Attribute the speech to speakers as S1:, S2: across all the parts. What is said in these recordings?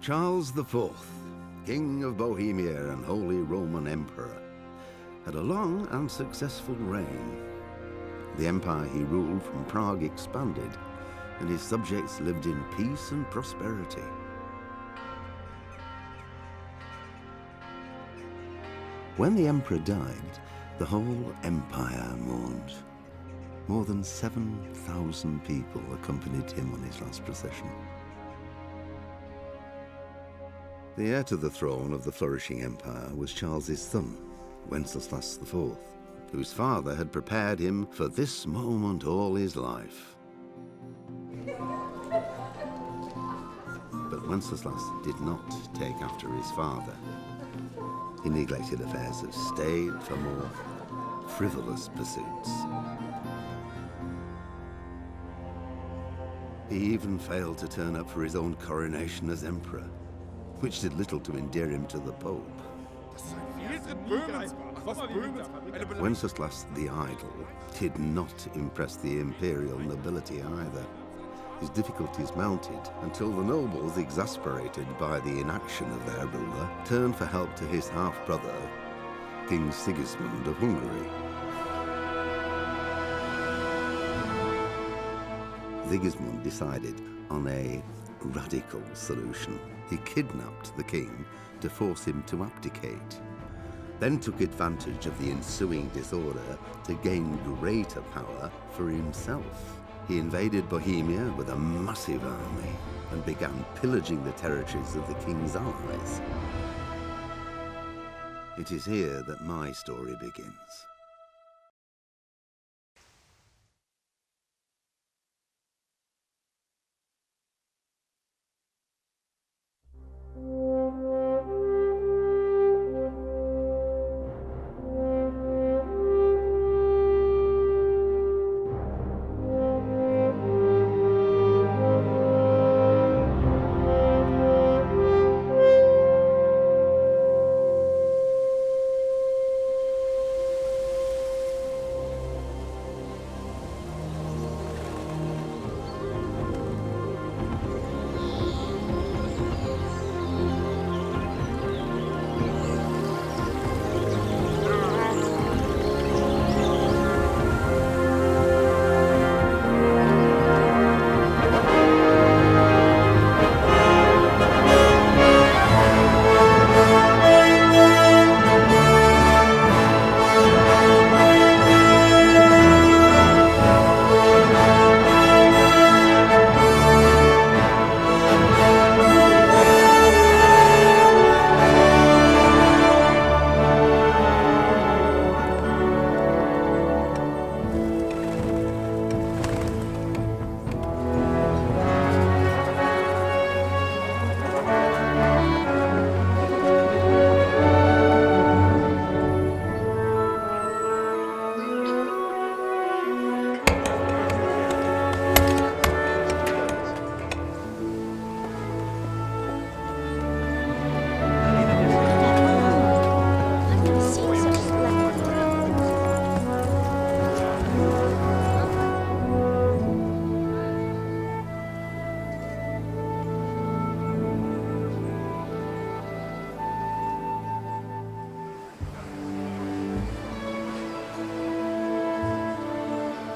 S1: Charles IV, King of Bohemia and Holy Roman Emperor, had a long and successful reign. The empire he ruled from Prague expanded, and his subjects lived in peace and prosperity. When the emperor died, the whole empire mourned. More than 7,000 people accompanied him on his last procession. The heir to the throne of the flourishing empire was Charles's son, Wenceslas IV, whose father had prepared him for this moment all his life. But Wenceslas did not take after his father. He neglected affairs of state for more frivolous pursuits. He even failed to turn up for his own coronation as emperor, which did little to endear him to the Pope. Wenceslas the Idle did not impress the imperial nobility either. His difficulties mounted until the nobles, exasperated by the inaction of their ruler, turned for help to his half-brother, King Sigismund of Hungary. Sigismund decided on a radical solution. He kidnapped the king to force him to abdicate, then took advantage of the ensuing disorder to gain greater power for himself. He invaded Bohemia with a massive army and began pillaging the territories of the king's allies. It is here that my story begins.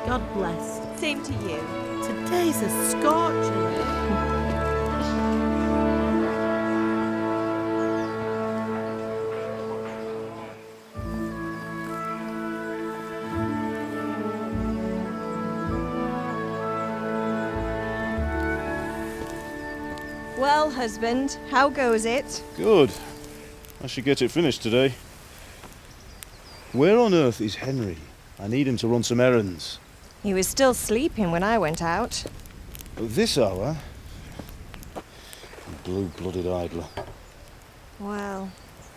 S2: God bless.
S3: Same to you.
S2: Today's a scorcher.
S3: Well, husband, how goes it?
S4: Good. I should get it finished today. Where on earth is Henry? I need him to run some errands.
S3: He was still sleeping when I went out.
S4: At this hour? Blue-blooded idler.
S3: Well,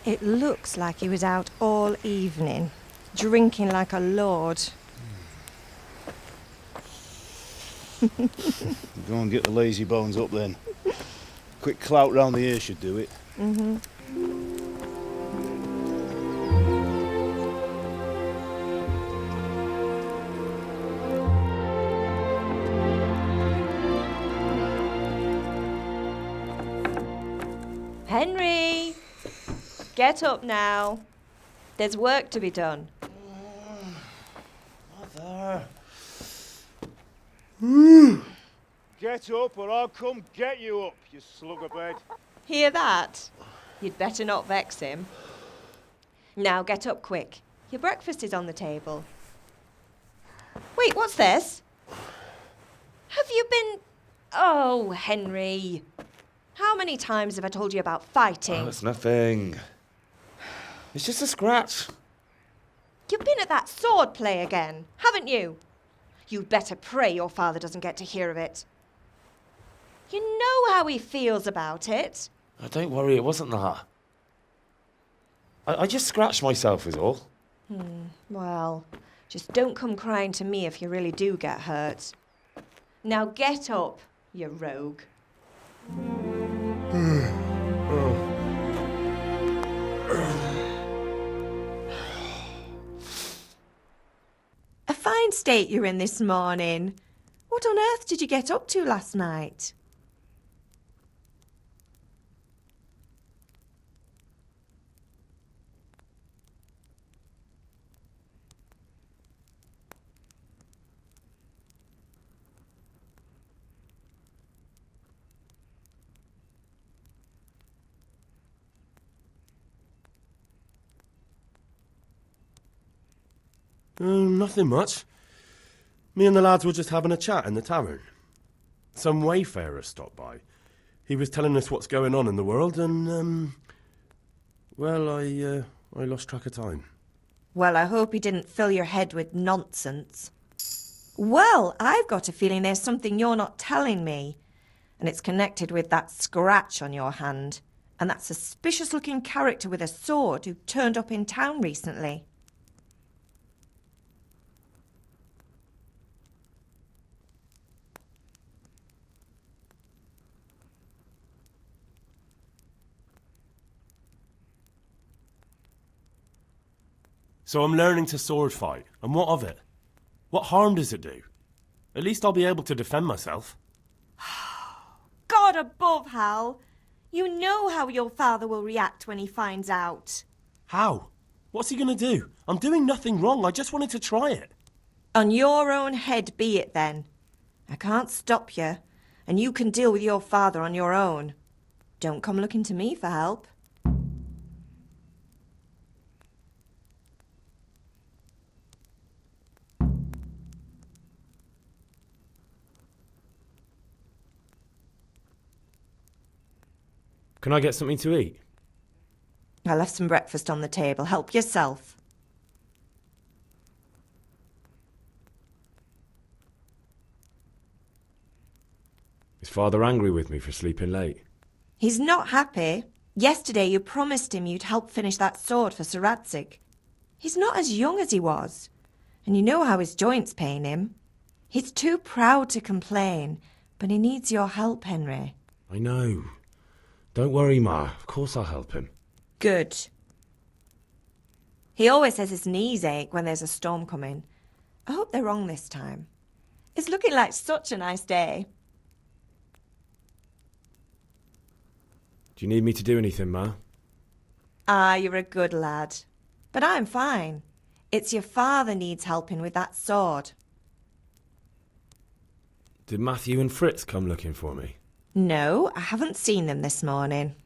S3: it looks like he was out all evening, drinking like a lord.
S4: Go and get the lazy bones up then. Quick clout round the ear should do it.
S3: Mm-hmm. Henry! Get up now. There's work to be done.
S4: Mother. Get up or I'll come get you up, you slugabed.
S3: Hear that? You'd better not vex him. Now get up quick. Your breakfast is on the table. Wait, what's this? Have you been... Oh, Henry. How many times have I told you about fighting?
S5: Oh, it's nothing. It's just a scratch.
S3: You've been at that sword play again, haven't you? You'd better pray your father doesn't get to hear of it. You know how he feels about it.
S5: Oh, don't worry, it wasn't that. I just scratched myself is all.
S3: Well, just don't come crying to me if you really do get hurt. Now get up, you rogue. A fine state you're in this morning. What on earth did you get up to last night?
S6: Nothing much. Me and the lads were just having a chat in the tavern. Some wayfarer stopped by. He was telling us what's going on in the world and, well, I lost track of time.
S3: Well, I hope he didn't fill your head with nonsense. Well, I've got a feeling there's something you're not telling me. And it's connected with that scratch on your hand. And that suspicious-looking character with a sword who turned up in town recently.
S6: So I'm learning to sword fight, and what of it? What harm does it do? At least I'll be able to defend myself.
S3: God above, Hal! You know how your father will react when he finds out.
S6: How? What's he going to do? I'm doing nothing wrong, I just wanted to try it.
S3: On your own head be it then. I can't stop you, and you can deal with your father on your own. Don't come looking to me for help.
S6: Can I get something to eat?
S3: I left some breakfast on the table. Help yourself.
S6: Is Father angry with me for sleeping late?
S3: He's not happy. Yesterday you promised him you'd help finish that sword for Sir Radzig. He's not as young as he was, and you know how his joints pain him. He's too proud to complain, but he needs your help, Henry.
S6: I know. Don't worry, Ma. Of course I'll help him.
S3: Good. He always says his knees ache when there's a storm coming. I hope they're wrong this time. It's looking like such a nice day.
S6: Do you need me to do anything, Ma?
S3: Ah, you're a good lad. But I'm fine. It's your father needs helping with that sword.
S6: Did Matthew and Fritz come looking for me?
S3: No, I haven't seen them this morning.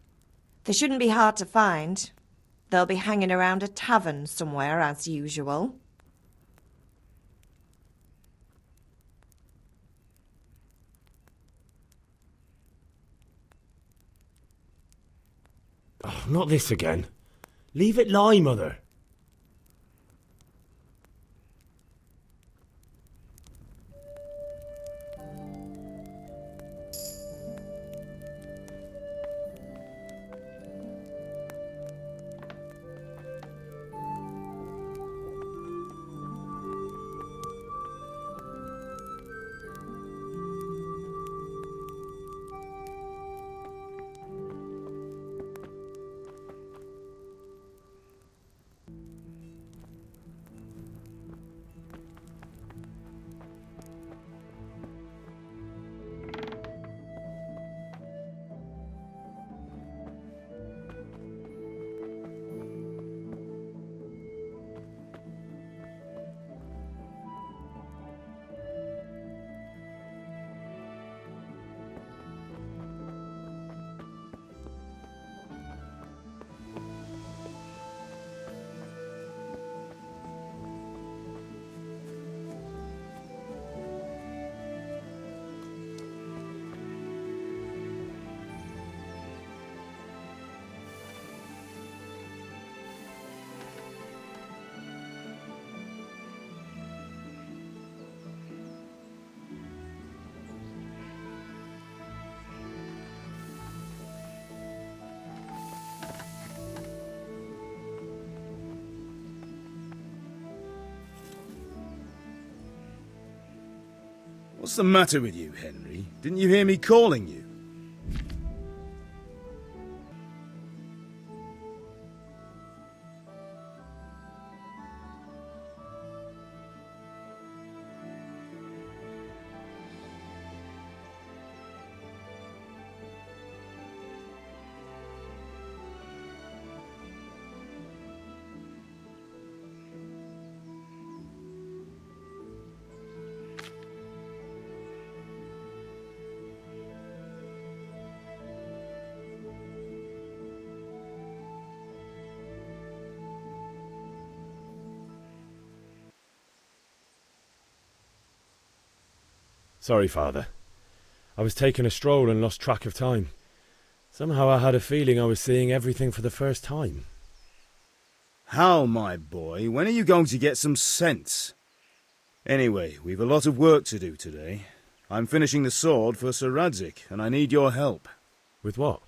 S3: They shouldn't be hard to find. They'll be hanging around a tavern somewhere, as usual.
S6: Oh, not this again. Leave it lie, Mother.
S7: What's the matter with you, Henry? Didn't you hear me calling you?
S6: Sorry, Father. I was taking a stroll and lost track of time. Somehow I had a feeling I was seeing everything for the first time.
S7: Hal, my boy, when are you going to get some sense? Anyway, we've a lot of work to do today. I'm finishing the sword for Sir Radzig, and I need your help.
S6: With what?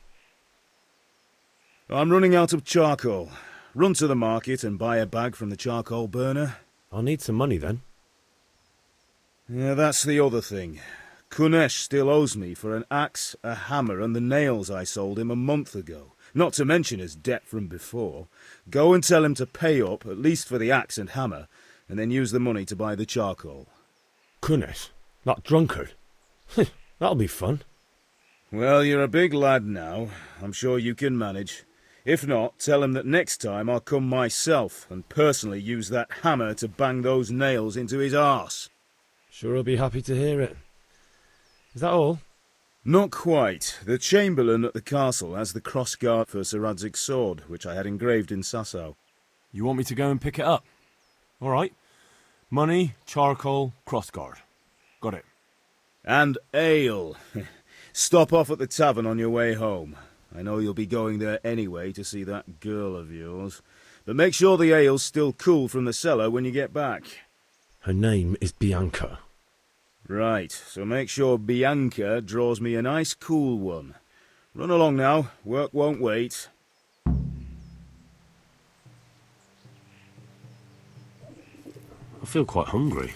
S7: I'm running out of charcoal. Run to the market and buy a bag from the charcoal burner.
S6: I'll need some money then.
S7: Yeah, that's the other thing. Kunesh still owes me for an axe, a hammer, and the nails I sold him a month ago. Not to mention his debt from before. Go and tell him to pay up, at least for the axe and hammer, and then use the money to buy the charcoal.
S6: Kunesh? That drunkard? That'll be fun.
S7: Well, you're a big lad now. I'm sure you can manage. If not, tell him that next time I'll come myself and personally use that hammer to bang those nails into his arse.
S6: Sure I'll be happy to hear it. Is that all?
S7: Not quite. The Chamberlain at the castle has the crossguard for Sir Radzig's sword, which I had engraved in Sasau.
S8: You want me to go and pick it up? All right. Money, charcoal, crossguard. Got it.
S7: And ale. Stop off at the tavern on your way home. I know you'll be going there anyway to see that girl of yours. But make sure the ale's still cool from the cellar when you get back.
S6: Her name is Bianca.
S7: Right, so make sure Bianca draws me a nice cool one. Run along now, work won't wait.
S6: I feel quite hungry.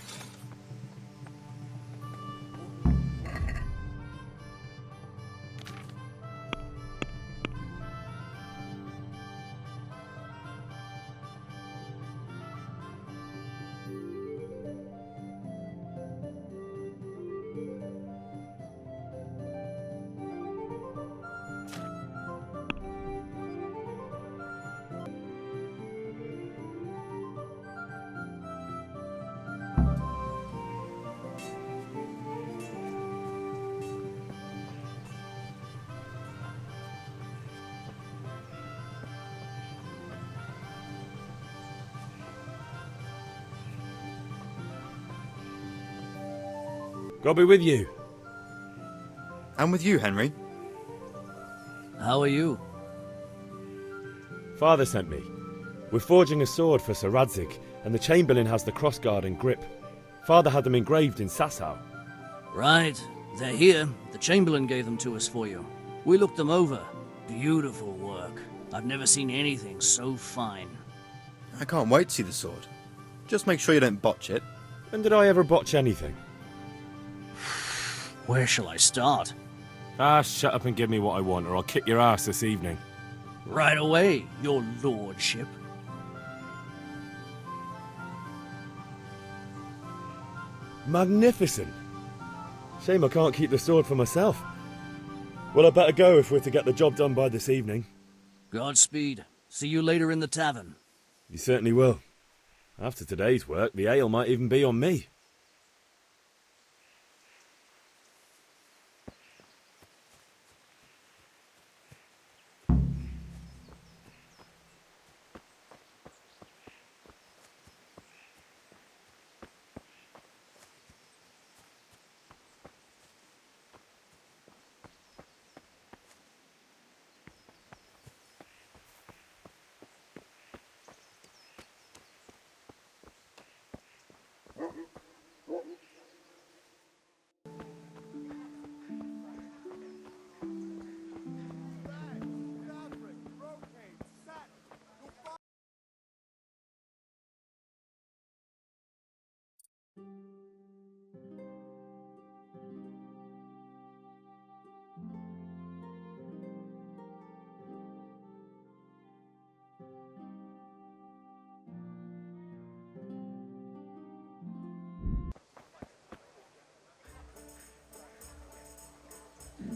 S6: God be with you.
S9: And with you, Henry.
S10: How are you?
S6: Father sent me. We're forging a sword for Sir Radzig, and the Chamberlain has the crossguard and grip. Father had them engraved in Sasau.
S10: Right. They're here. The Chamberlain gave them to us for you. We looked them over. Beautiful work. I've never seen anything so fine.
S9: I can't wait to see the sword. Just make sure you don't botch it.
S6: When did I ever botch anything?
S10: Where shall I start?
S8: Shut up and give me what I want, or I'll kick your ass this evening.
S10: Right away, your lordship.
S6: Magnificent. Shame I can't keep the sword for myself. Well, I better go if we're to get the job done by this evening.
S10: Godspeed. See you later in the tavern.
S6: You certainly will. After today's work, the ale might even be on me.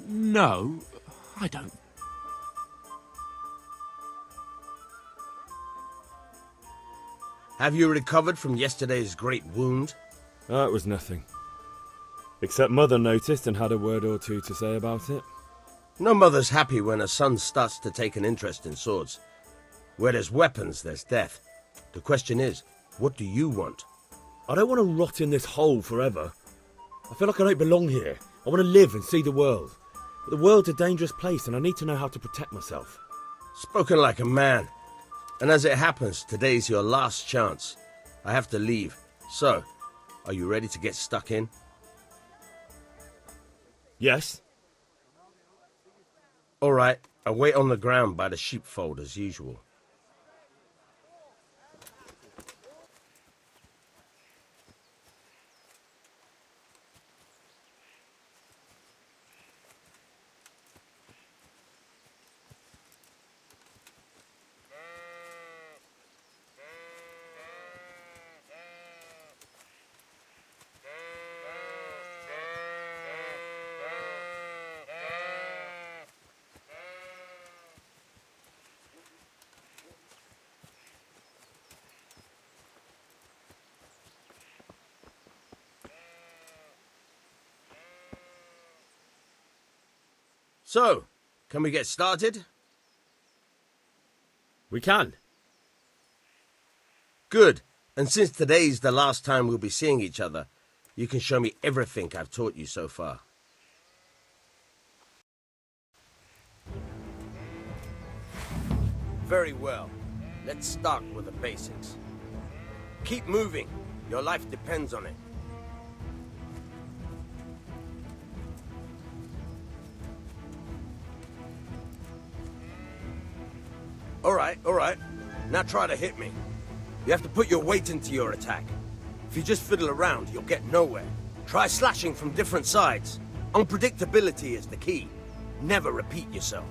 S8: No, I don't.
S5: Have you recovered from yesterday's great wound?
S8: It was nothing. Except Mother noticed and had a word or two to say about it.
S5: No mother's happy when her son starts to take an interest in swords. Where there's weapons, there's death. The question is, what do you want?
S8: I don't want to rot in this hole forever. I feel like I don't belong here. I want to live and see the world. But the world's a dangerous place and I need to know how to protect myself.
S5: Spoken like a man. And as it happens, today's your last chance. I have to leave. So, are you ready to get stuck in?
S8: Yes?
S5: All right, I'll wait on the ground by the sheepfold as usual. So, can we get started?
S8: We can.
S5: Good. And since today's the last time we'll be seeing each other, you can show me everything I've taught you so far. Very well. Let's start with the basics. Keep moving. Your life depends on it. All right. Now try to hit me. You have to put your weight into your attack. If you just fiddle around, you'll get nowhere. Try slashing from different sides. Unpredictability is the key. Never repeat yourself.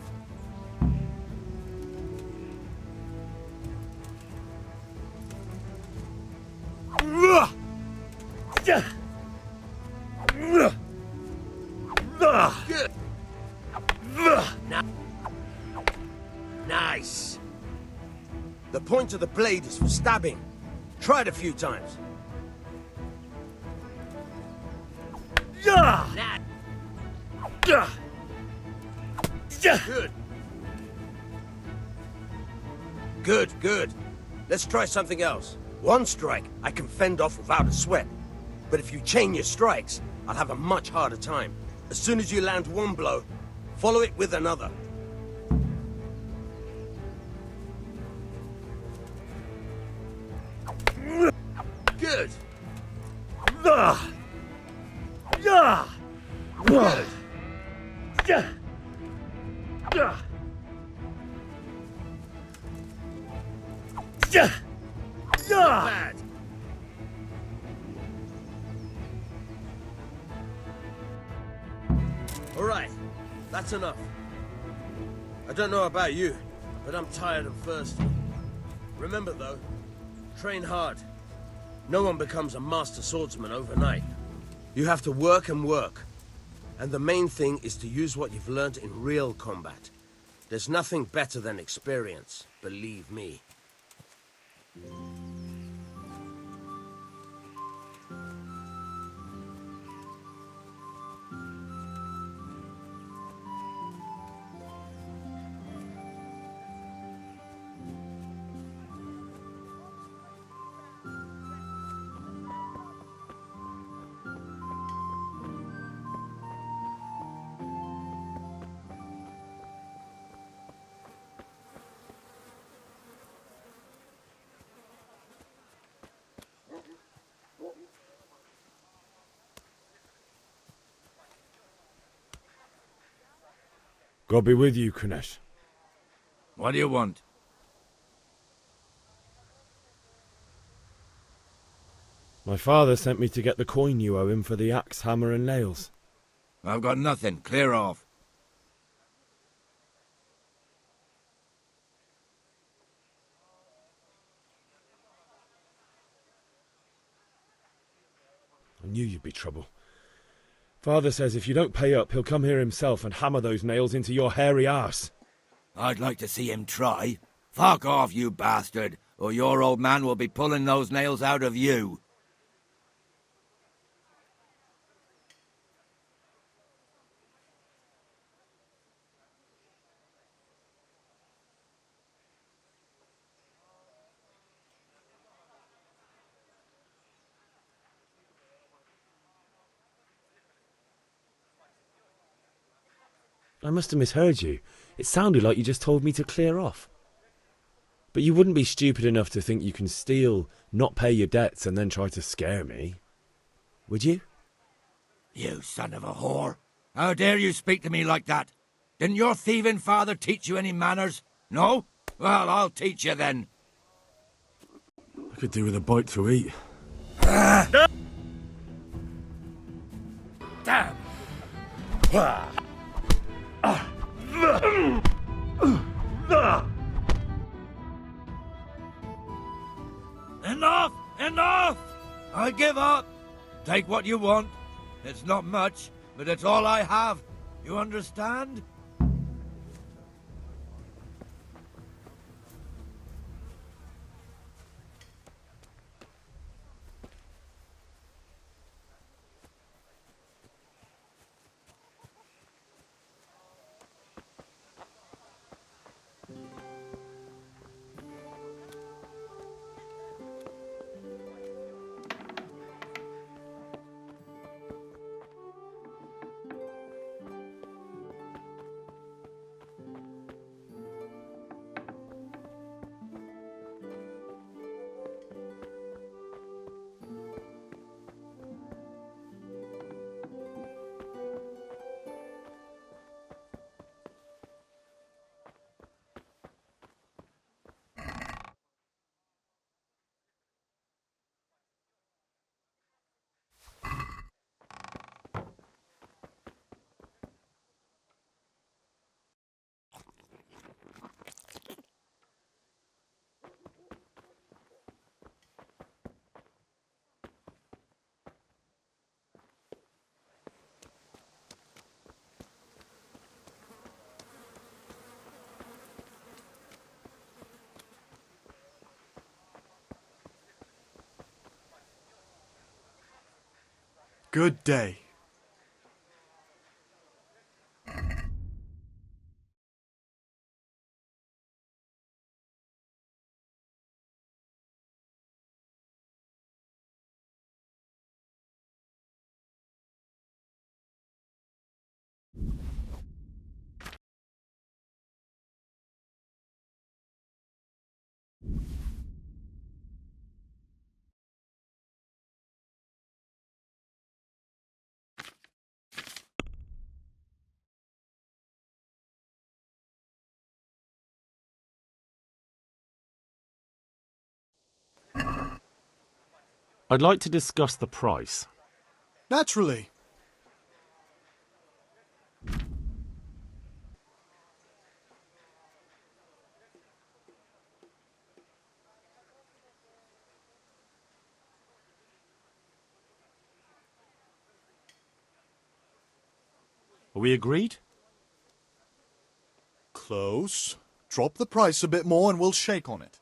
S5: Good. Nice. The point of the blade is for stabbing. Try it a few times. Good. Good. Let's try something else. One strike I can fend off without a sweat. But if you chain your strikes, I'll have a much harder time. As soon as you land one blow, follow it with another. Good. Good. Not bad. All right, that's enough. I don't know about you, but I'm tired and thirsty. Remember though, train hard. No one becomes a master swordsman overnight. You have to work and work. And the main thing is to use what you've learned in real combat. There's nothing better than experience, believe me.
S8: God be with you, Kunesh.
S11: What do you want?
S8: My father sent me to get the coin you owe him for the axe, hammer and nails.
S11: I've got nothing. Clear off.
S8: I knew you'd be trouble. Father says if you don't pay up, he'll come here himself and hammer those nails into your hairy arse.
S11: I'd like to see him try. Fuck off, you bastard, or your old man will be pulling those nails out of you.
S8: I must have misheard you. It sounded like you just told me to clear off. But you wouldn't be stupid enough to think you can steal, not pay your debts, and then try to scare me. Would you?
S11: You son of a whore. How dare you speak to me like that? Didn't your thieving father teach you any manners? No? Well, I'll teach you then.
S8: I could do with a bite to eat.
S11: Damn! Enough! Enough! I give up. Take what you want. It's not much, but it's all I have. You understand?
S12: Good day.
S8: I'd like to discuss the price.
S12: Naturally.
S8: Are we agreed?
S12: Close. Drop the price a bit more and we'll shake on it.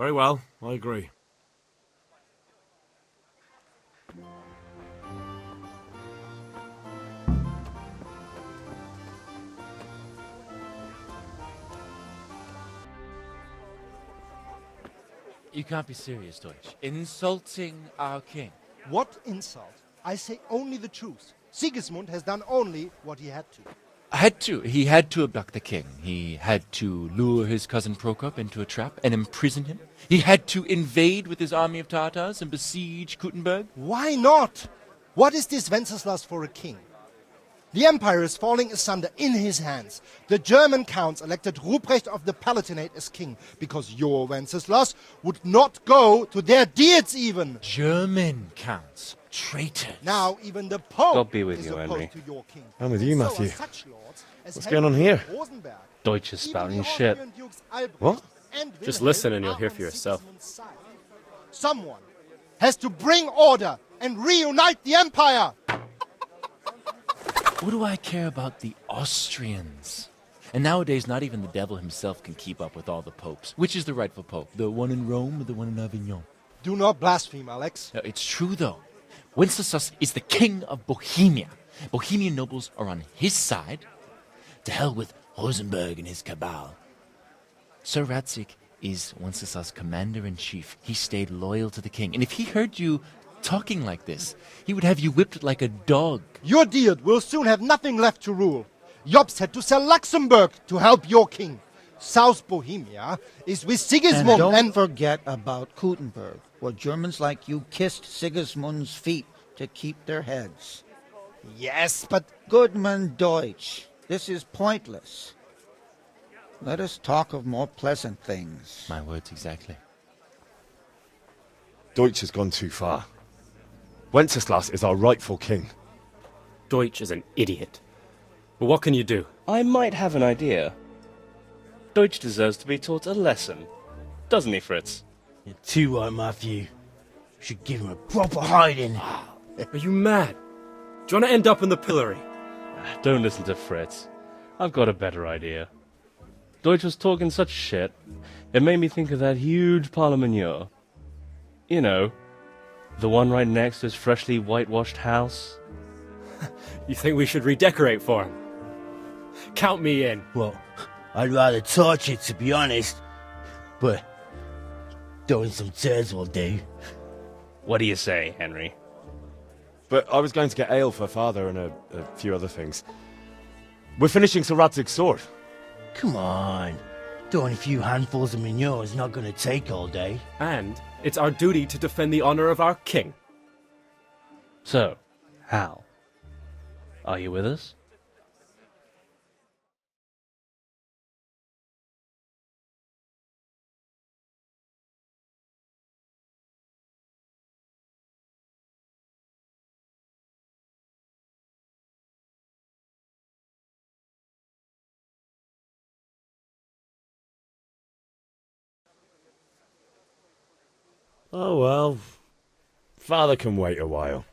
S8: Very well, I agree.
S13: You can't be serious, Deutsch. Insulting our king.
S14: What insult? I say only the truth. Sigismund has done only what he had to.
S13: He had to abduct the king. He had to lure his cousin Prokop into a trap and imprison him. He had to invade with his army of Tatars and besiege Kuttenberg.
S14: Why not? What is this Wenceslas for a king? The empire is falling asunder in his hands. The German counts elected Ruprecht of the Palatinate as king because your Wenceslas would not go to their deeds even.
S13: German counts. Traitors.
S14: Now even the Pope
S15: God be with
S14: is
S15: you,
S14: opposed
S15: Henry.
S14: to your king.
S8: I'm with you,
S14: So are
S8: Matthew.
S14: such lords as
S8: What's
S14: Henry
S8: going on here?
S14: Rosenberg.
S15: Deutsch is
S14: Even
S15: spouting
S14: the
S15: shit.
S14: Austrian dukes Albrecht
S8: What?
S14: and
S15: Just
S14: Wilhelm
S15: listen and you'll
S14: are
S15: hear
S14: on
S15: for yourself.
S14: Sigismund's side. Someone has to bring order and reunite the empire.
S13: What do I care about the Austrians? And nowadays, not even the devil himself can keep up with all the popes. Which is the rightful pope? The one in Rome or the one in Avignon?
S14: Do not blaspheme, Alex.
S13: No, it's true, though. Wenceslas is the king of Bohemia. Bohemian nobles are on his side. To hell with Rosenberg and his cabal. Sir Radzik is Wenceslas' commander-in-chief. He stayed loyal to the king. And if he heard you talking like this, he would have you whipped like a dog.
S14: Your Diet will soon have nothing left to rule. Jobst had to sell Luxembourg to help your king. South Bohemia is with Sigismund
S15: And don't forget about Kuttenberg, where Germans like you kissed Sigismund's feet to keep their heads.
S14: Yes, but...
S15: Goodman Deutsch, this is pointless. Let us talk of more pleasant things.
S13: My words exactly.
S8: Deutsch has gone too far. Wenceslas is our rightful king.
S16: Deutsch is an idiot. But what can you do?
S17: I might have an idea. Deutsch deserves to be taught a lesson. Doesn't he, Fritz?
S18: You're too right, Matthew. Should give him a proper hiding.
S16: Are you mad? Do you want to end up in the pillory?
S17: Don't listen to Fritz. I've got a better idea. Deutsch was talking such shit, it made me think of that huge parliament. You know, the one right next to his freshly whitewashed house.
S16: You think we should redecorate for him? Count me in.
S18: Well, I'd rather torch it, to be honest. But throwing some turds will do.
S17: What do you say, Henry?
S8: But I was going to get ale for father and a few other things. We're finishing Sir Radzig's sword.
S18: Come on. Throwing a few handfuls of manure is not going to take all day.
S16: And it's our duty to defend the honor of our king.
S17: So, Hal, are you with us?
S8: Oh well. Father can wait a while.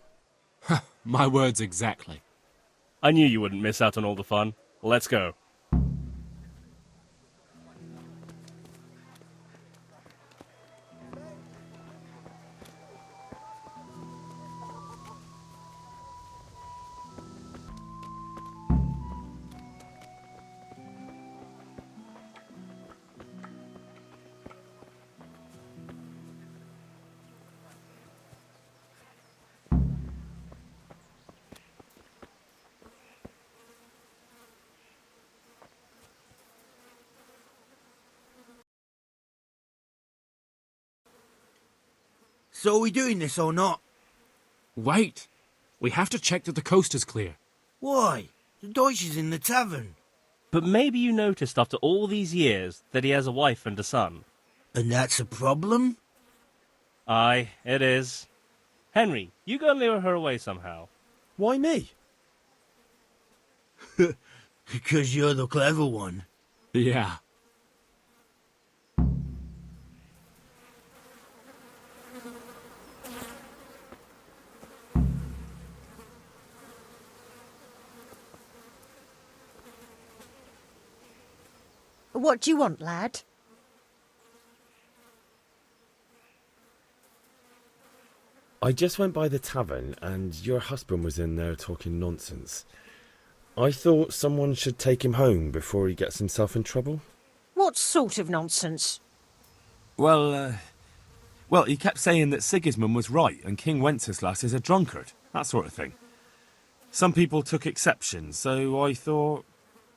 S16: My words exactly.
S17: I knew you wouldn't miss out on all the fun. Let's go.
S18: So are we doing this or not?
S16: Wait. We have to check that the coast is clear.
S18: Why? The Deutsch is in the tavern.
S17: But maybe you noticed after all these years that he has a wife and a son.
S18: And that's a problem?
S17: Aye, it is. Henry, you go and lure her away somehow.
S8: Why me?
S18: Because you're the clever one.
S16: Yeah.
S2: What do you want, lad?
S8: I just went by the tavern and your husband was in there talking nonsense. I thought someone should take him home before he gets himself in trouble.
S2: What sort of nonsense?
S19: Well, he kept saying that Sigismund was right and King Wenceslas is a drunkard, that sort of thing. Some people took exception, so I thought...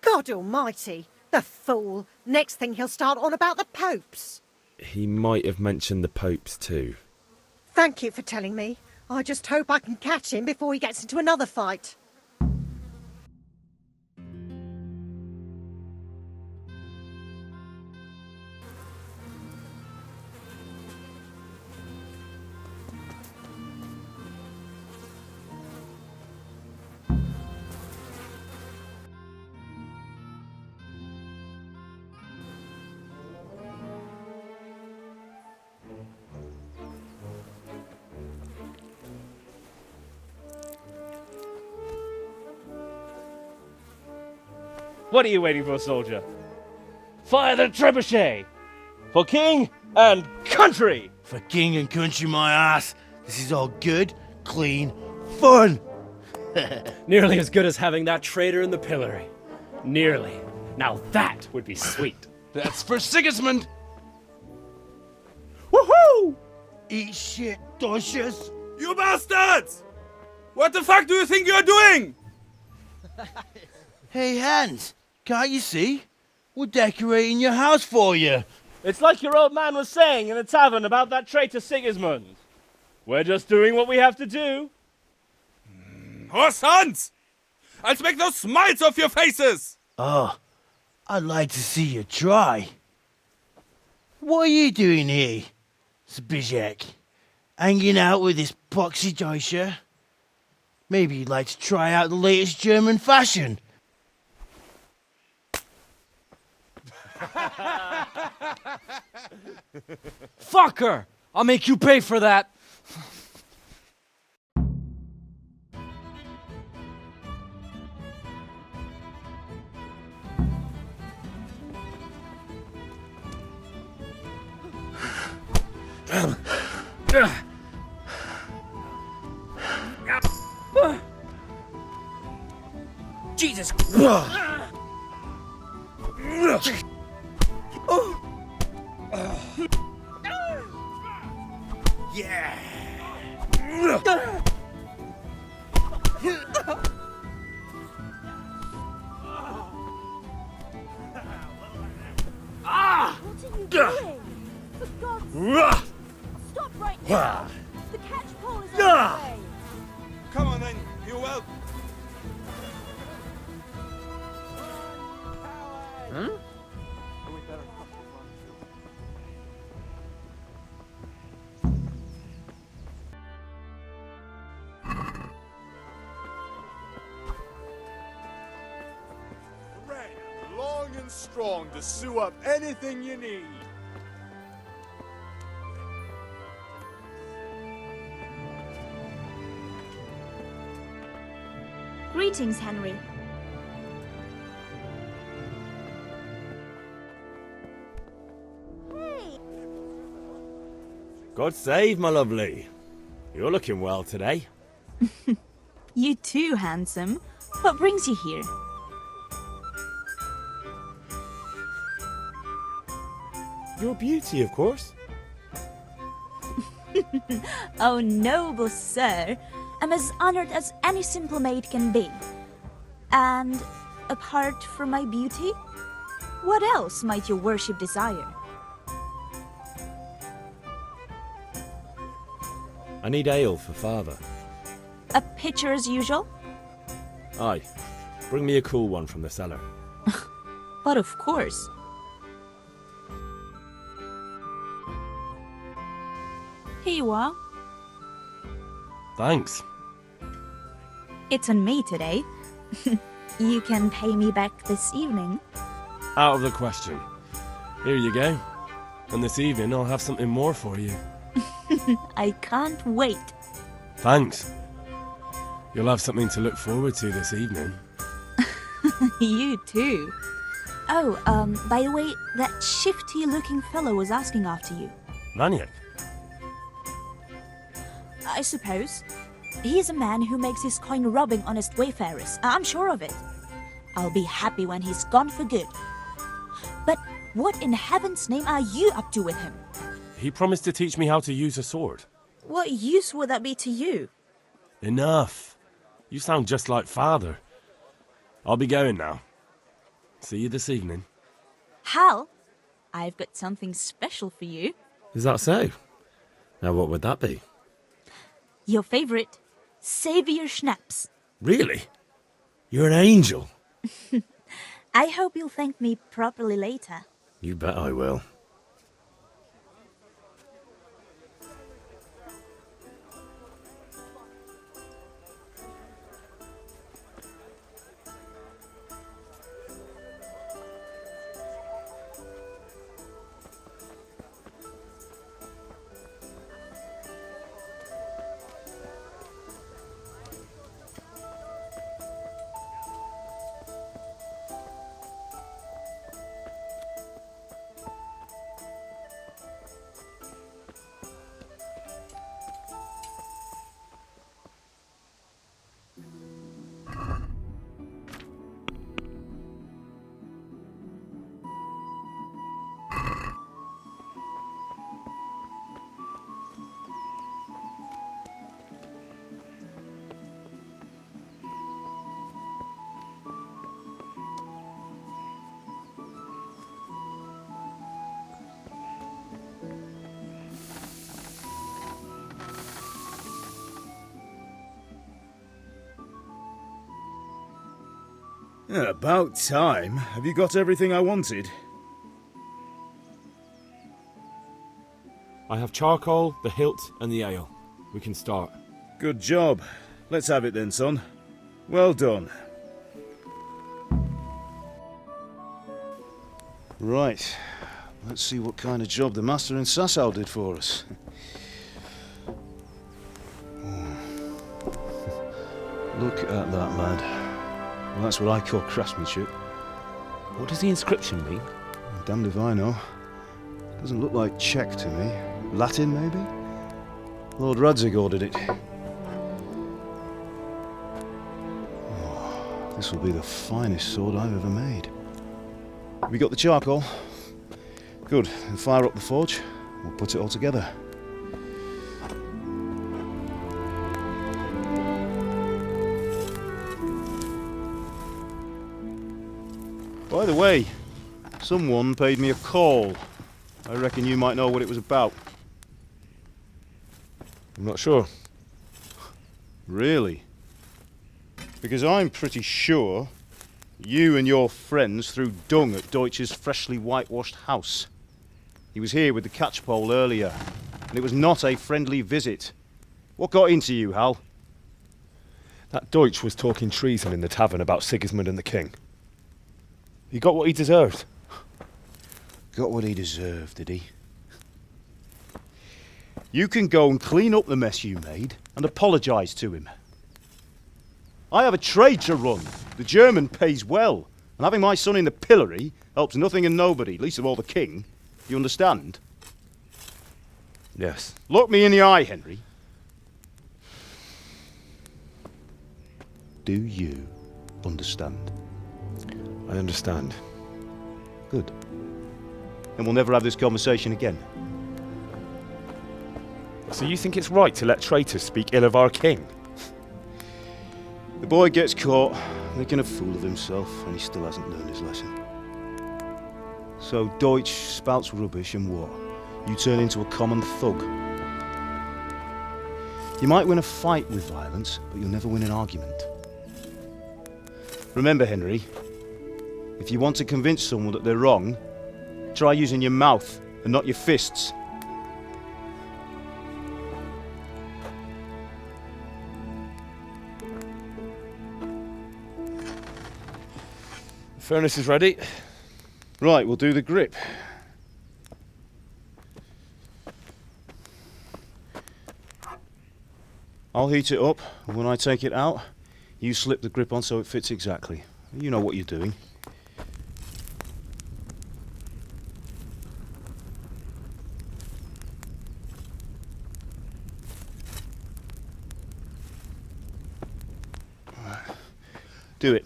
S2: God almighty, the fool. Next thing he'll start on about the popes.
S8: He might have mentioned the popes too.
S2: Thank you for telling me. I just hope I can catch him before he gets into another fight.
S17: What are you waiting for, soldier? Fire the trebuchet! For king and country!
S18: For king and country, my ass. This is all good, clean, fun.
S16: Nearly as good as having that traitor in the pillory. Nearly. Now that would be sweet.
S9: That's for Sigismund!
S18: Woohoo! Eat shit, Docious.
S19: You bastards! What the fuck do you think you're doing?
S18: Hey, Hans, can't you see? We're decorating your house for you.
S17: It's like your old man was saying in the tavern about that traitor Sigismund. We're just doing what we have to do.
S19: Oh, sons! I'll make those smiles off your faces!
S18: Oh, I'd like to see you try. What are you doing here, Zbyszek? Hanging out with this poxy Deutscher? Maybe you'd like to try out the latest German fashion.
S16: Fucker! I'll make you pay for that!
S10: Jesus!
S18: Yeah!
S10: Ah!
S20: What are you doing? For God's sake! Stop right now! The catch pole is on the way!
S19: Come on then, you will.
S18: Huh?
S12: Red, long and strong to sew up anything you need.
S20: Greetings, Henry.
S8: God save, my lovely. You're looking well today.
S20: You too, handsome. What brings you here?
S8: Your beauty, of course.
S20: Oh, noble sir. I'm as honored as any simple maid can be. And apart from my beauty, what else might your worship desire?
S8: I need ale for father.
S20: A pitcher as usual?
S8: Aye. Bring me a cool one from the cellar.
S20: But of course. Here you are.
S19: Thanks.
S20: It's on me today. You can pay me back this evening.
S19: Out of the question. Here you go. And this evening I'll have something more for you.
S20: I can't wait.
S19: Thanks. You'll have something to look forward to this evening.
S20: You too. Oh, by the way, that shifty-looking fellow was asking after you.
S19: Maniac?
S20: I suppose. He's a man who makes his coin robbing honest wayfarers. I'm sure of it. I'll be happy when he's gone for good. But what in heaven's name are you up to with him?
S19: He promised to teach me how to use a sword.
S20: What use would that be to you?
S19: Enough. You sound just like father. I'll be going now. See you this evening.
S20: Hal, I've got something special for you.
S8: Is that so? Now what would that be?
S20: Your favorite, Savior Schnapps.
S8: Really? You're an angel.
S20: I hope you'll thank me properly later.
S8: You bet I will.
S7: Yeah, about time. Have you got everything I wanted?
S19: I have charcoal, the hilt, and the ale. We can start.
S7: Good job. Let's have it then, son. Well done. Right. Let's see what kind of job the master in Sasau did for us. Look at that, lad. Well, that's what I call craftsmanship.
S8: What does the inscription mean?
S7: Damned if I know. Doesn't look like Czech to me. Latin, maybe? Lord Radzig ordered it. Oh, this will be the finest sword I've ever made. Have you got the charcoal? Good. Then fire up the forge. We'll put it all together. By the way, someone paid me a call. I reckon you might know what it was about.
S8: I'm not sure.
S7: Really? Because I'm pretty sure you and your friends threw dung at Deutsch's freshly whitewashed house. He was here with the catchpole earlier, and it was not a friendly visit. What got into you, Hal?
S8: That Deutsch was talking treason in the tavern about Sigismund and the king. He got what he deserved.
S7: Got what he deserved, did he? You can go and clean up the mess you made and apologise to him. I have a trade to run. The German pays well, and having my son in the pillory helps nothing and nobody, least of all the king. You understand?
S8: Yes.
S7: Look me in the eye, Henry. Do you understand?
S8: I understand.
S7: Good. Then we'll never have this conversation again.
S8: So you think it's right to let traitors speak ill of our king?
S7: The boy gets caught, making a fool of himself, and he still hasn't learned his lesson. So Deutsch spouts rubbish, and what? You turn into a common thug. You might win a fight with violence, but you'll never win an argument. Remember, Henry, if you want to convince someone that they're wrong, try using your mouth and not your fists.
S8: The furnace is ready.
S7: Right, we'll do the grip. I'll heat it up, and when I take it out, you slip the grip on so it fits exactly. You know what you're doing. Do it.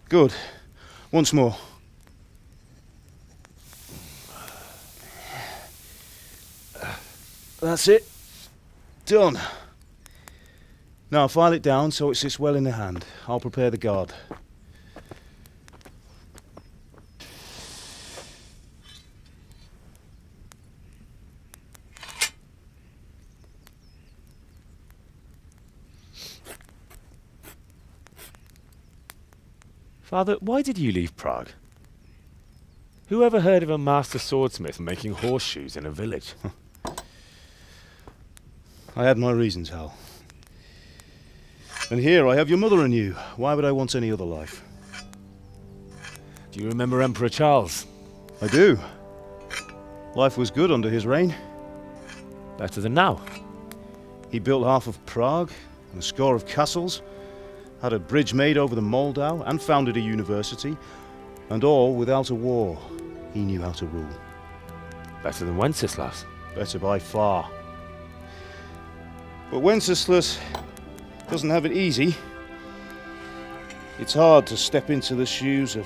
S7: Good. Once more. That's it. Done. Now file it down so it sits well in the hand. I'll prepare the guard.
S8: Father, why did you leave Prague? Who ever heard of a master swordsmith making horseshoes in a village?
S7: I had my reasons, Hal. And here I have your mother and you. Why would I want any other life?
S8: Do you remember Emperor Charles?
S7: I do. Life was good under his reign.
S8: Better than now.
S7: He built half of Prague and a score of castles, had a bridge made over the Moldau, and founded a university, and all without a war. He knew how to rule.
S8: Better than Wenceslas.
S7: Better by far. But Wenceslas doesn't have it easy. It's hard to step into the shoes of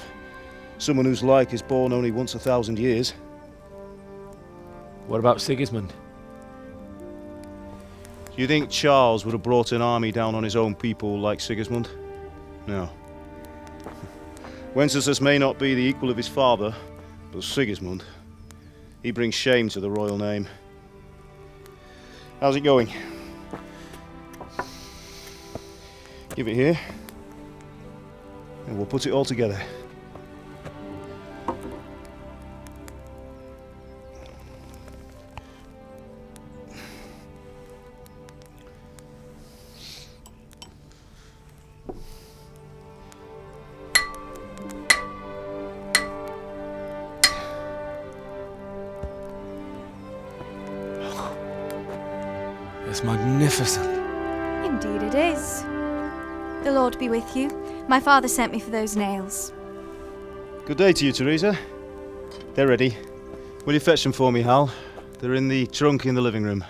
S7: someone whose like is born only once 1,000 years.
S8: What about Sigismund?
S7: Do you think Charles would have brought an army down on his own people like Sigismund? No. Wenceslas may not be the equal of his father, but Sigismund, he brings shame to the royal name. How's it going?
S4: Give it here. And we'll put it all together.
S19: It's magnificent.
S21: Indeed it is. The Lord be with you. My father sent me for those nails.
S4: Good day to you, Teresa. They're ready. Will you fetch them for me, Hal? They're in the trunk in the living room.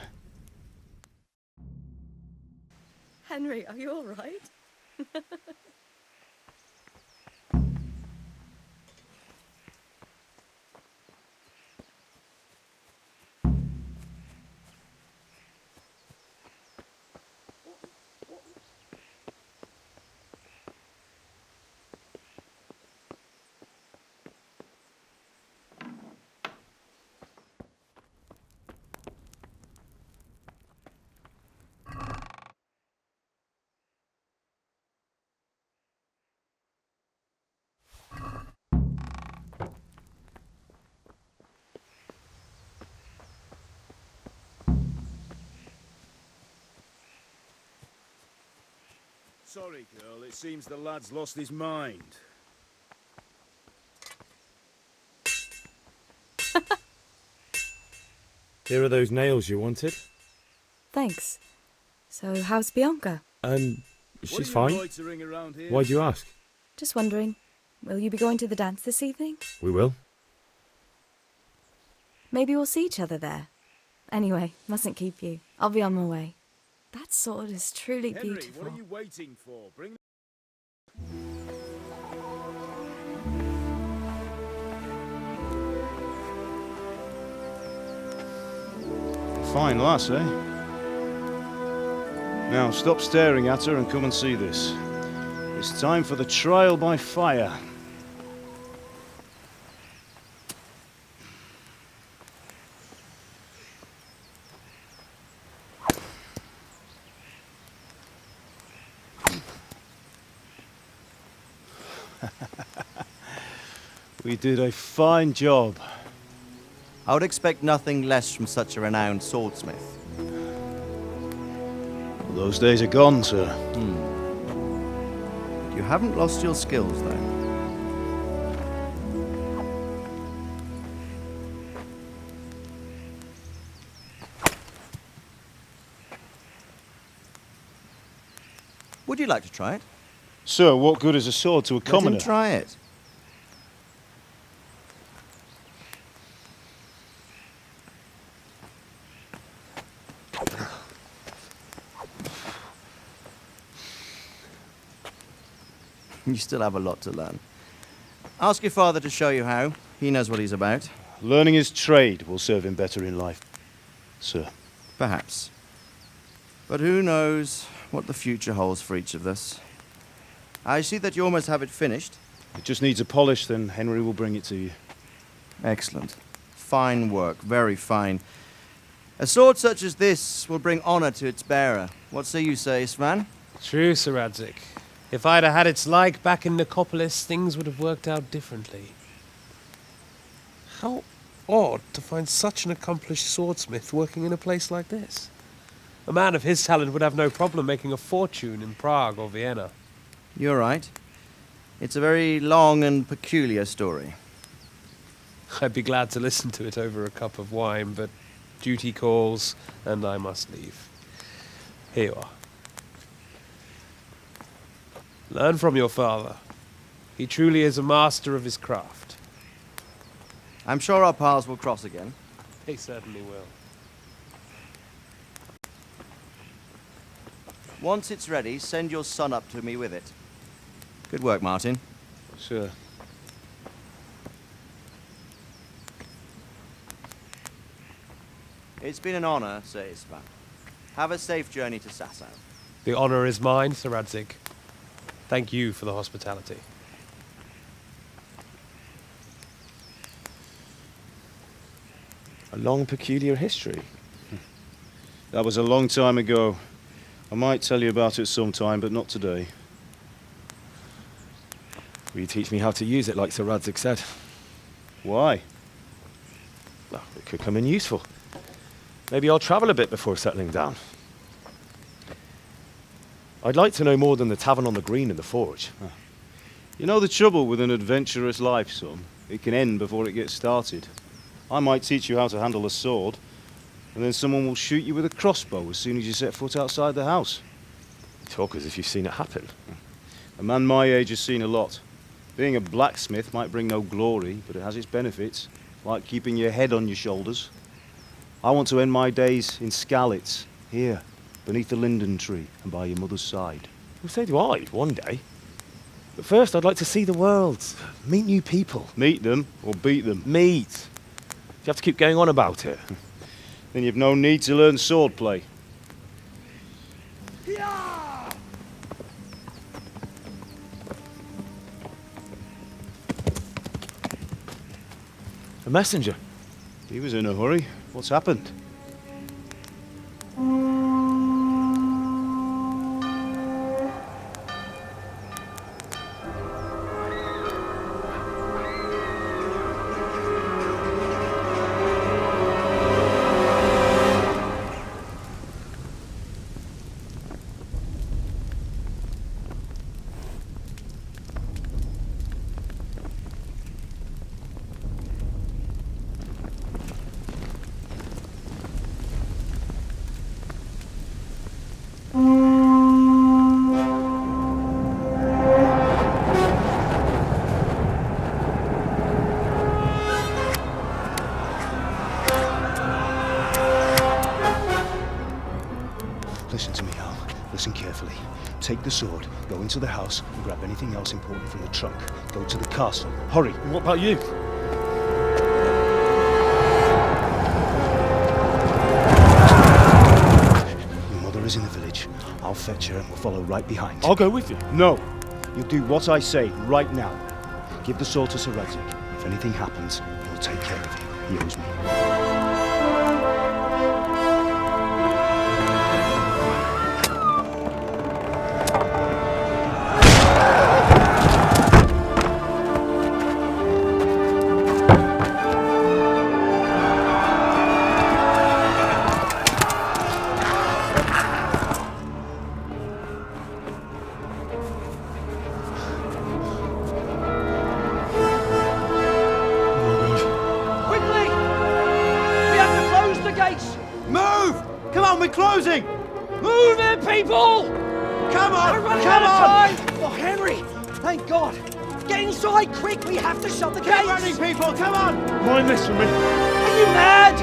S22: Henry, are you all right?
S7: Sorry, girl, it seems the lad's lost his mind.
S8: Here are those nails you wanted.
S22: Thanks. So, how's Bianca?
S8: She's fine. Why'd you ask?
S22: Just wondering, will you be going to the dance this evening?
S8: We will.
S22: Maybe we'll see each other there. Anyway, mustn't keep you. I'll be on my way. That sword is truly
S7: Henry,
S22: beautiful.
S7: what are you waiting for? Bring
S4: Fine lass, eh? Now stop staring at her and come and see this. It's time for the trial by fire. We did a fine job.
S9: I would expect nothing less from such a renowned swordsmith.
S4: Those days are gone, sir.
S9: You haven't lost your skills, though. Would you like to try it?
S4: Sir, what good is a sword to a commoner?
S9: Let him try it. You still have a lot to learn. Ask your father to show you how. He knows what he's about.
S4: Learning his trade will serve him better in life, sir.
S9: Perhaps. But who knows what the future holds for each of us. I see that you almost have it finished.
S4: It just needs a polish, then Henry will bring it to you.
S9: Excellent. Fine work, very fine. A sword such as this will bring honor to its bearer. What say you, Svan?
S16: True, Sir Radzik. If I'd have had its like back in Nicopolis, things would have worked out differently. How odd to find such an accomplished swordsmith working in a place like this. A man of his talent would have no problem making a fortune in Prague or Vienna.
S9: You're right. It's a very long and peculiar story.
S16: I'd be glad to listen to it over a cup of wine, but duty calls, and I must leave. Here you are. Learn from your father. He truly is a master of his craft.
S9: I'm sure our paths will cross again.
S16: They certainly will.
S9: Once it's ready, send your son up to me with it. Good work, Martin.
S4: Sure.
S9: It's been an honor, Sir Isvan. Have a safe journey to Sasau.
S16: The honor is mine, Sir Radzik. Thank you for the hospitality.
S4: A long, peculiar history. That was a long time ago. I might tell you about it sometime, but not today.
S8: Will you teach me how to use it like Sir Radzig said?
S4: Why?
S8: Well, it could come in useful. Maybe I'll travel a bit before settling down. I'd like to know more than the tavern on the green and the forge.
S4: You know the trouble with an adventurous life, son? It can end before it gets started. I might teach you how to handle a sword, and then someone will shoot you with a crossbow as soon as you set foot outside the house.
S8: You talk as if you've seen it happen.
S4: A man my age has seen a lot. Being a blacksmith might bring no glory, but it has its benefits, like keeping your head on your shoulders. I want to end my days in Skalitz, here, beneath the linden tree and by your mother's side.
S8: Well, so do I, one day. But first, I'd like to see the world, meet new people.
S4: Meet them or beat them?
S8: Meet. Do you have to keep going on about it?
S4: Then you've no need to learn swordplay.
S8: A messenger.
S4: He was in a hurry. What's happened? Listen to me, Al. Listen carefully. Take the sword, go into the house, and grab anything else important from the trunk. Go to the castle. Hurry.
S8: And what about you?
S4: Your mother is in the village. I'll fetch her and we'll follow right behind.
S8: I'll go with you.
S4: No. You'll do what I say right now. Give the sword to Sir Radzig. If anything happens, he'll take care of you. He owes me.
S1: Closing! Move it, people! Come on! We're running out of time! Oh, Henry! Thank God! Get inside, quick! We have to shut the gates! Keep running, people! Come on!
S8: Mind this for me.
S1: Are you mad?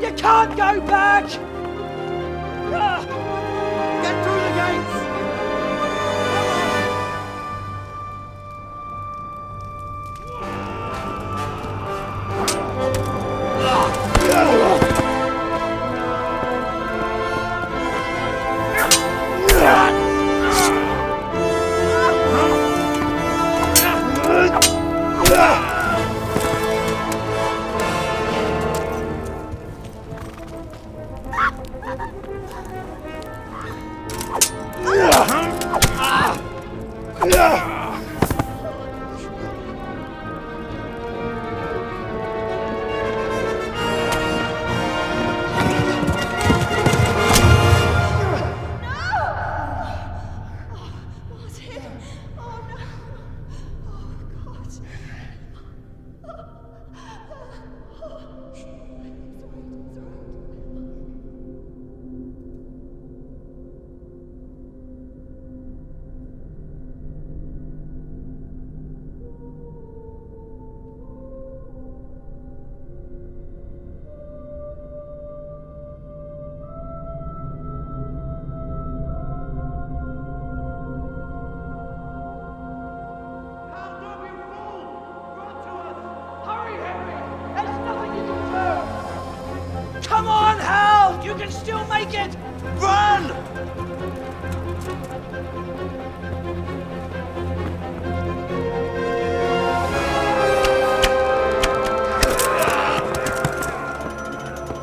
S1: You can't go back! Get through the gates! Come on, Hal! You can still make it! Run!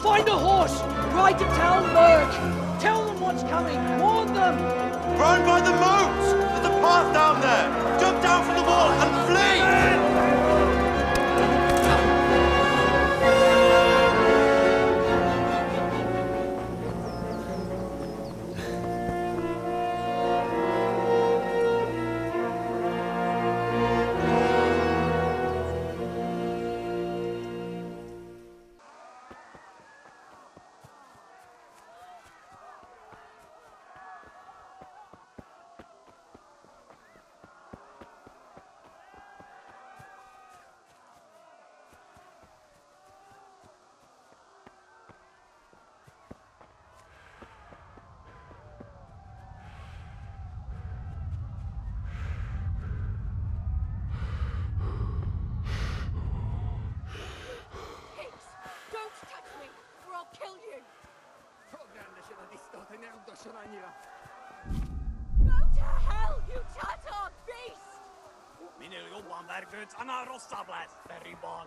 S1: Find a horse! Ride to Talmberg! Tell them what's coming! Warn them!
S3: Run by the moat! There's a path down there! Jump down from the wall and flee!
S6: Don't touch me, or I'll kill you! Go to hell, you tatar beast!
S1: Very bon.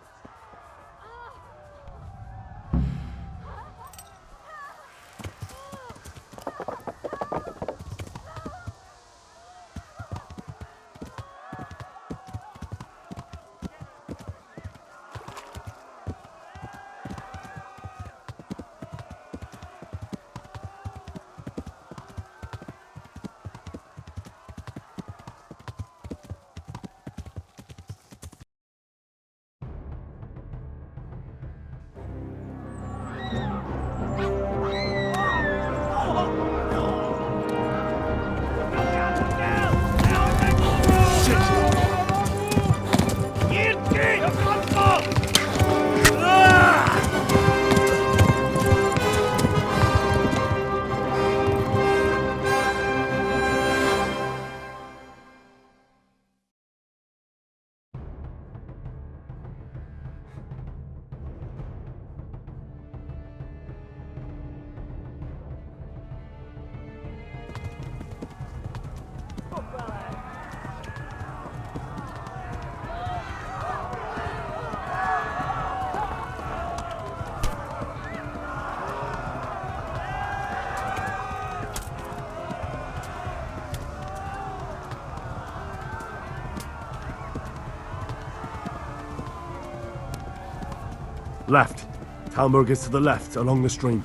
S23: Left. Talmberg is to the left, along the stream.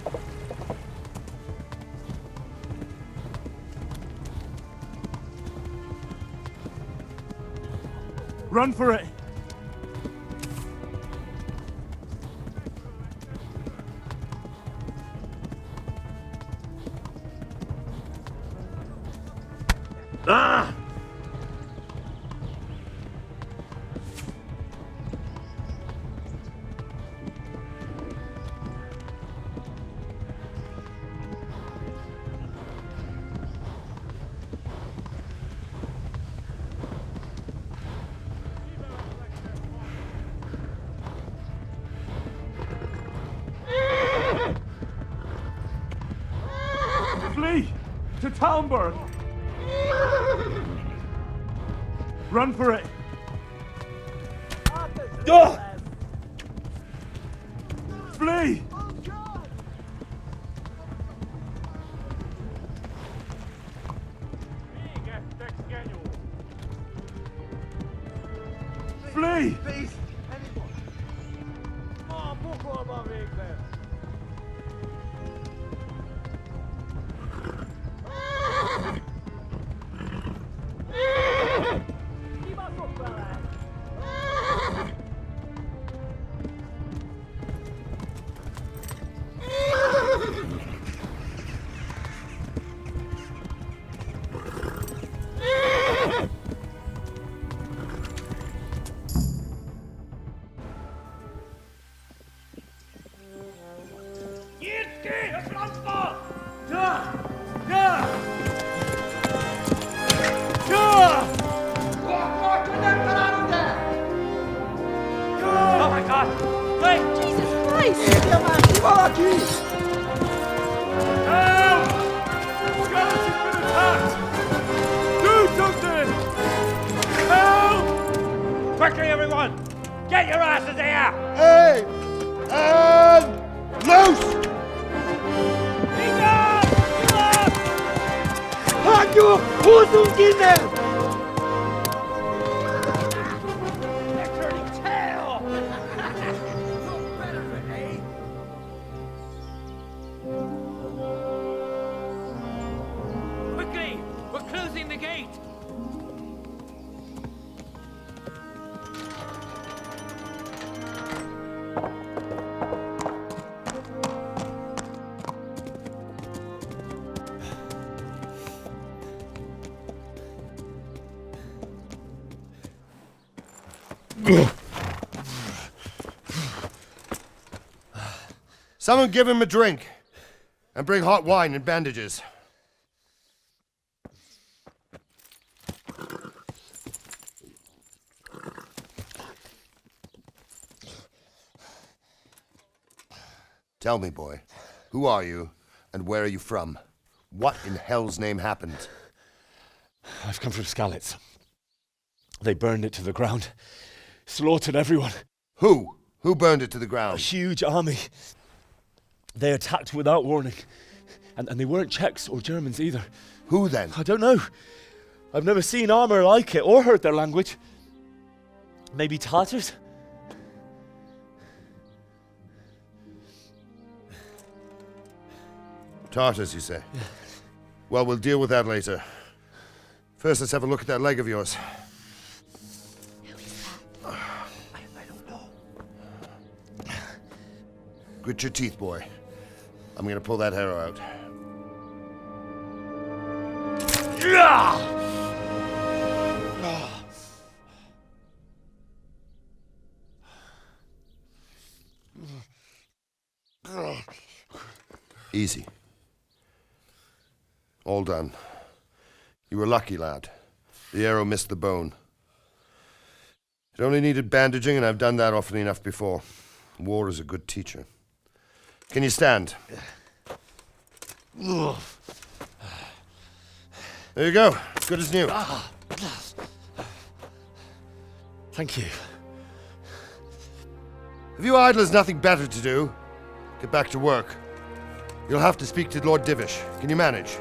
S23: Run for it! Ah! Flee! To Talmberg! Run for it! Flee! Flee!
S1: Oh my God! Hey!
S6: Jesus Christ!
S1: Help!
S23: Skeleton's been attacked! Do something! Help!
S1: Quickly, everyone! Get your asses here!
S3: Hey! And loose!
S1: Enough! Your horses in there! They're turning tail! You're better, eh?
S5: Quickly! We're closing the gate!
S11: Someone give him a drink. And bring hot wine and bandages. Tell me, boy, who are you and where are you from? What in hell's name happened?
S8: I've come from Skalitz. They burned it to the ground. Slaughtered everyone.
S11: Who? Who burned it to the ground?
S8: A huge army. They attacked without warning. And they weren't Czechs or Germans either.
S11: Who then?
S8: I don't know. I've never seen armor like it or heard their language. Maybe Tatars?
S11: Tartars, you say? Yeah. Well, we'll deal with that later. First, let's have a look at that leg of yours.
S1: Who is that? I don't know.
S11: Grit your teeth, boy. I'm gonna pull that arrow out. Easy. All done. You were lucky, lad. The arrow missed the bone. It only needed bandaging, and I've done that often enough before. War is a good teacher. Can you stand? There you go. Good as new.
S8: Thank you.
S11: Have you idlers nothing better to do? Get back to work. You'll have to speak to Lord Divish. Can you manage?